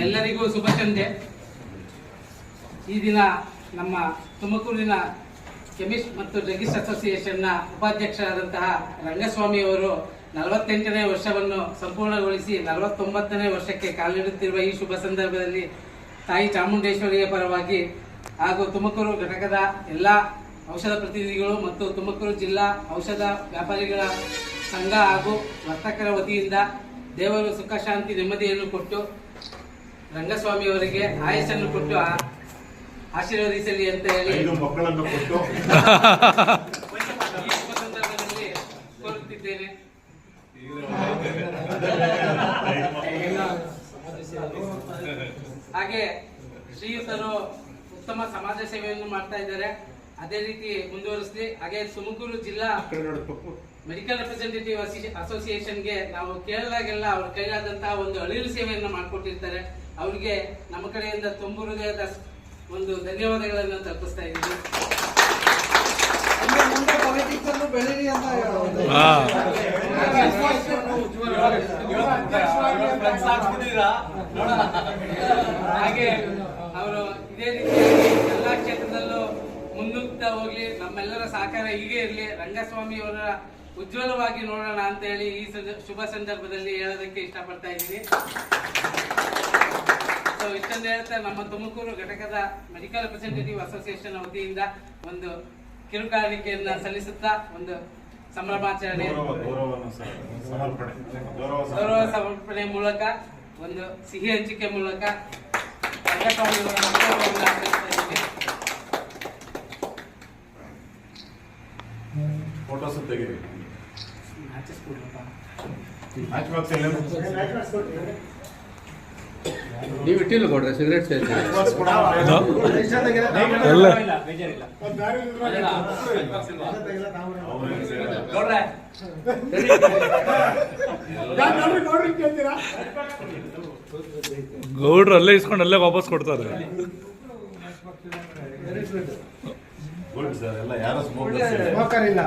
ಎಲ್ಲರಿಗೂ ಶುಭ ಸಂಜೆ. ಈ ದಿನ ನಮ್ಮ ತುಮಕೂರಿನ ಕೆಮಿಸ್ಟ್ ಮತ್ತು ಡ್ರಗಿಸ್ಟ್ ಅಸೋಸಿಯೇಷನ್ನ ಉಪಾಧ್ಯಕ್ಷರಾದಂತಹ ರಂಗಸ್ವಾಮಿ ಅವರು 48ನೇ ವರ್ಷವನ್ನು ಸಂಪೂರ್ಣಗೊಳಿಸಿ 49ನೇ ವರ್ಷಕ್ಕೆ ಕಾಲಿಡುತ್ತಿರುವ ಈ ಶುಭ ಸಂದರ್ಭದಲ್ಲಿ ತಾಯಿ ಚಾಮುಂಡೇಶ್ವರಿಯ ಪರವಾಗಿ ಹಾಗೂ ತುಮಕೂರು ಘಟಕದ ಎಲ್ಲ ಔಷಧ ಪ್ರತಿನಿಧಿಗಳು ಮತ್ತು ತುಮಕೂರು ಜಿಲ್ಲಾ ಔಷಧ ವ್ಯಾಪಾರಿಗಳ ಸಂಘ ಹಾಗೂ ವರ್ತಕರ ವತಿಯಿಂದ ದೇವರು ಸುಖ ಶಾಂತಿ ನೆಮ್ಮದಿಯನ್ನು ಕೊಟ್ಟು ರಂಗಸ್ವಾಮಿ ಅವರಿಗೆ ಆಯಸ್ಸನ್ನು ಕೊಟ್ಟು ಆಶೀರ್ವದಿಸಲಿ ಅಂತ ಹೇಳಿ ಮಕ್ಕಳನ್ನು ಕೊಟ್ಟು ಈ ಶುಭ ಸಂದರ್ಭದಲ್ಲಿ ಕೋರುತ್ತಿದ್ದೇನೆ. ಹಾಗೆ ಶ್ರೀಯುತರು ಉತ್ತಮ ಸಮಾಜ ಸೇವೆಯನ್ನು ಮಾಡ್ತಾ ಇದ್ದಾರೆ, ಅದೇ ರೀತಿ ಮುಂದುವರಿಸಲಿ. ಹಾಗೆ ತುಮಕೂರು ಜಿಲ್ಲಾ ಮೆಡಿಕಲ್ ರೆಪ್ರೆಸೆಂಟೇಟಿವ್ ಅಸೋಸಿಯೇಷನ್ಗೆ ನಾವು ಕೇಳಿದಾಗೆಲ್ಲ ಅವ್ರ ಕೈಲಾದಂತಹ ಒಂದು ಅಳಿಲು ಸೇವೆಯನ್ನು ಮಾಡಿಕೊಟ್ಟಿರ್ತಾರೆ. ಅವರಿಗೆ ನಮ್ಮ ಕಡೆಯಿಂದ ತುಂಬು ಹೃದಯದ ಒಂದು ಧನ್ಯವಾದಗಳನ್ನು ತಲುಪಿಸ್ತಾ ಇದ್ದೀವಿ. ಹಾಗೆ ಅವರು ಇದೇ ರೀತಿ ಎಲ್ಲಾ ಕ್ಷೇತ್ರದಲ್ಲೂ ಮುನ್ನುಗ್ತಾ ಹೋಗ್ಲಿ, ನಮ್ಮೆಲ್ಲರ ಸಹಕಾರ ಹೀಗೆ ಇರಲಿ, ರಂಗಸ್ವಾಮಿ ಅವರ ಉಜ್ವಲವಾಗಿ ನೋಡೋಣ ಅಂತ ಹೇಳಿ ಈ ಶುಭ ಸಂದರ್ಭದಲ್ಲಿ ಹೇಳೋದಕ್ಕೆ ಇಷ್ಟಪಡ್ತಾ ಇದ್ದೀನಿ. ಇಷ್ಟೊಂದು ಹೇಳ್ತಾ ನಮ್ಮ ತುಮಕೂರು ಘಟಕದ ಮೆಡಿಕಲ್ ರೆಪ್ರೆಸೆಂಟೇಟಿವ್ ಅಸೋಸಿಯೇಷನ್ ವತಿಯಿಂದ ಒಂದು ಕಿರುಕಾಣಿಕೆಯನ್ನ ಸಲ್ಲಿಸುತ್ತಾ ಒಂದು ಸಂಭ್ರಮಾಚರಣೆ ಗೌರವ ಸಮರ್ಪಣೆ ಮೂಲಕ ಒಂದು ಸಿಹಿ ಹಂಚಿಕೆ ಮೂಲಕ ರಂಗಸ್ವಾಮಿ ಫೋಟೋಸ್ ತೆಗೆದು ನೀವು ಇಟ್ಟಿಲ್ಲ ಕೊಡ್ರೆ ಸಿಗರೇಟ್ ಗೌಡ್ರು ಅಲ್ಲೇ ಇಸ್ಕೊಂಡು ಅಲ್ಲೇ ವಾಪಸ್ ಕೊಡ್ತಾರೆ. ಗುಡ್ ಸರ್, ಎಲ್ಲ ಯಾರು ಸ್ಮೋಕರ್ ಇಲ್ಲ.